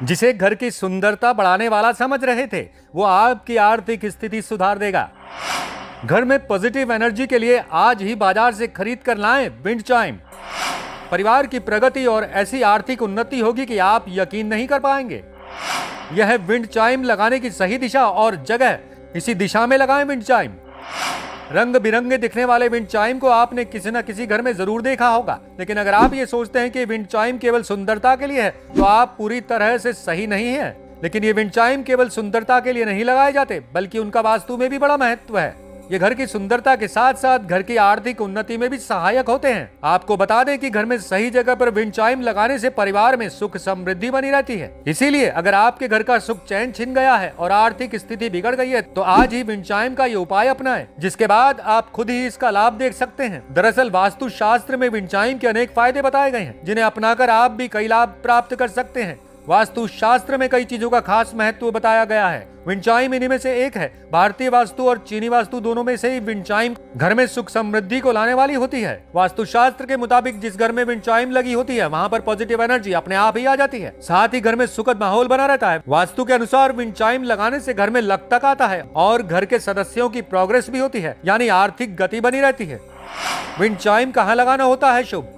जिसे घर की सुंदरता बढ़ाने वाला समझ रहे थे, वो आपकी आर्थिक स्थिति सुधार देगा। घर में पॉजिटिव एनर्जी के लिए आज ही बाजार से खरीद कर लाएं विंड चाइम। परिवार की प्रगति और ऐसी आर्थिक उन्नति होगी कि आप यकीन नहीं कर पाएंगे। यह है विंड चाइम लगाने की सही दिशा और जगह। इसी दिशा में लगाएं विंड चाइम। रंग बिरंगे दिखने वाले विंड चाइम को आपने किसी न किसी घर में जरूर देखा होगा, लेकिन अगर आप ये सोचते हैं कि विंड चाइम केवल सुंदरता के लिए है, तो आप पूरी तरह से सही नहीं है। लेकिन ये विंड चाइम केवल सुंदरता के लिए नहीं लगाए जाते, बल्कि उनका वास्तु में भी बड़ा महत्व है। ये घर की सुंदरता के साथ साथ घर की आर्थिक उन्नति में भी सहायक होते हैं। आपको बता दें कि घर में सही जगह पर विंड चाइम लगाने से परिवार में सुख समृद्धि बनी रहती है। इसीलिए अगर आपके घर का सुख चैन छिन गया है और आर्थिक स्थिति बिगड़ गई है, तो आज ही विंड चाइम का ये उपाय अपनाएं, जिसके बाद आप खुद ही इसका लाभ देख सकते हैं। दरअसल वास्तु शास्त्र में विंड चाइम के अनेक फायदे बताए गए हैं, जिन्हें अपनाकर आप भी कई लाभ प्राप्त कर सकते हैं। वास्तु शास्त्र में कई चीजों का खास महत्व बताया गया है। विंड चाइम इन्हीं में से एक है। भारतीय वास्तु और चीनी वास्तु दोनों में से ही विंड चाइम घर में सुख समृद्धि को लाने वाली होती है। वास्तु शास्त्र के मुताबिक जिस घर में विंड चाइम लगी होती है, वहाँ पर पॉजिटिव एनर्जी अपने आप ही आ जाती है। साथ ही घर में सुखद माहौल बना रहता है। वास्तु के अनुसार विंड चाइम लगाने से घर में लक तक आता है और घर के सदस्यों की प्रोग्रेस भी होती है, यानी आर्थिक गति बनी रहती है। विंड चाइम कहाँ लगाना होता है शुभ?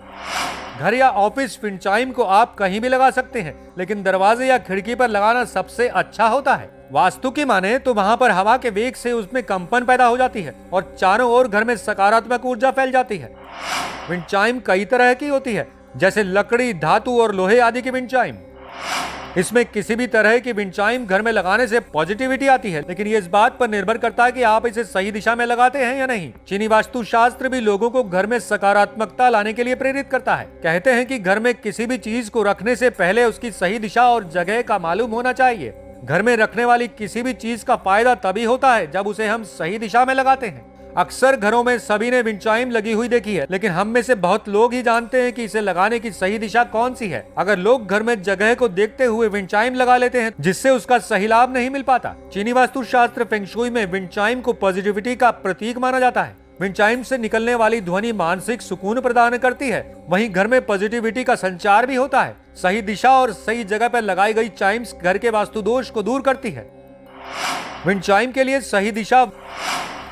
घर या ऑफिस विंड चाइम को आप कहीं भी लगा सकते हैं, लेकिन दरवाजे या खिड़की पर लगाना सबसे अच्छा होता है। वास्तु की माने तो वहां पर हवा के वेग से उसमें कंपन पैदा हो जाती है और चारों ओर घर में सकारात्मक ऊर्जा फैल जाती है। विंड चाइम कई तरह की होती है, जैसे लकड़ी, धातु और लोहे आदि की विंड चाइम। इसमें किसी भी तरह की विंड चाइम घर में लगाने से पॉजिटिविटी आती है, लेकिन ये इस बात पर निर्भर करता है कि आप इसे सही दिशा में लगाते हैं या नहीं। चीनी वास्तु शास्त्र भी लोगों को घर में सकारात्मकता लाने के लिए प्रेरित करता है। कहते हैं कि घर में किसी भी चीज को रखने से पहले उसकी सही दिशा और जगह का मालूम होना चाहिए। घर में रखने वाली किसी भी चीज का फायदा तभी होता है जब उसे हम सही दिशा में लगाते हैं। अक्सर घरों में सभी ने विंड चाइम लगी हुई देखी है, लेकिन हम में से बहुत लोग ही जानते हैं कि इसे लगाने की सही दिशा कौन सी है। अगर लोग घर में जगह को देखते हुए विंड चाइम लगा लेते हैं, जिससे उसका सही लाभ नहीं मिल पाता। चीनी वास्तु शास्त्र फेंग शुई में विंड चाइम को पॉजिटिविटी का प्रतीक माना जाता है। विंड चाइम से निकलने वाली ध्वनि मानसिक सुकून प्रदान करती है, वहीं घर में पॉजिटिविटी का संचार भी होता है। सही दिशा और सही जगह पर लगाई गई चाइम्स घर के वास्तु दोष को दूर करती है। विंड चाइम के लिए सही दिशा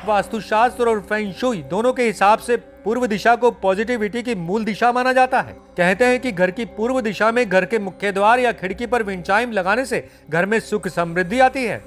वास्तुशास्त्र और फेंग शुई दोनों के हिसाब से पूर्व दिशा को पॉजिटिविटी की मूल दिशा माना जाता है। कहते हैं कि घर की पूर्व दिशा में घर के मुख्य द्वार या खिड़की पर विंड चाइम लगाने से घर में सुख समृद्धि आती है।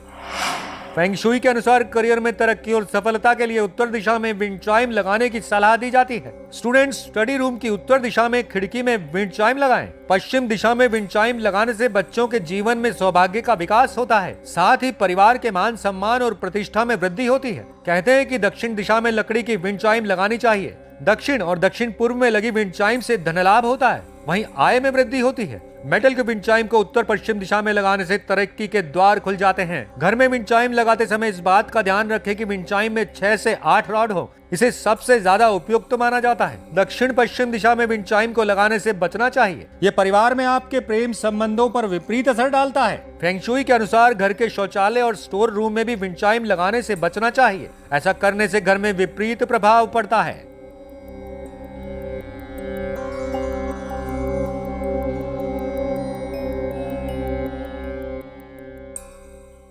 फेंग शुई के अनुसार करियर में तरक्की और सफलता के लिए उत्तर दिशा में विंड चाइम लगाने की सलाह दी जाती है। स्टूडेंट्स स्टडी रूम की उत्तर दिशा में खिड़की में विंड चाइम लगाएं। पश्चिम दिशा में विंड चाइम लगाने से बच्चों के जीवन में सौभाग्य का विकास होता है। साथ ही परिवार के मान सम्मान और प्रतिष्ठा में वृद्धि होती है। कहते हैं कि दक्षिण दिशा में लकड़ी की विंड चाइम लगानी चाहिए। दक्षिण और दक्षिण पूर्व में लगी विंड चाइम से धन लाभ होता है, वहीं आय में वृद्धि होती है। मेटल के विंड चाइम को उत्तर पश्चिम दिशा में लगाने से तरक्की के द्वार खुल जाते हैं। घर में विंड चाइम लगाते समय इस बात का ध्यान रखें कि विंड चाइम में 6 से 8 रॉड हो। इसे सबसे ज्यादा उपयुक्त माना जाता है। दक्षिण पश्चिम दिशा में विंड चाइम को लगाने से बचना चाहिए। ये परिवार में आपके प्रेम संबंधों पर विपरीत असर डालता है। फेंग शुई के अनुसार घर के शौचालय और स्टोर रूम में भी विंड चाइम लगाने से बचना चाहिए। ऐसा करने से घर में विपरीत प्रभाव पड़ता है।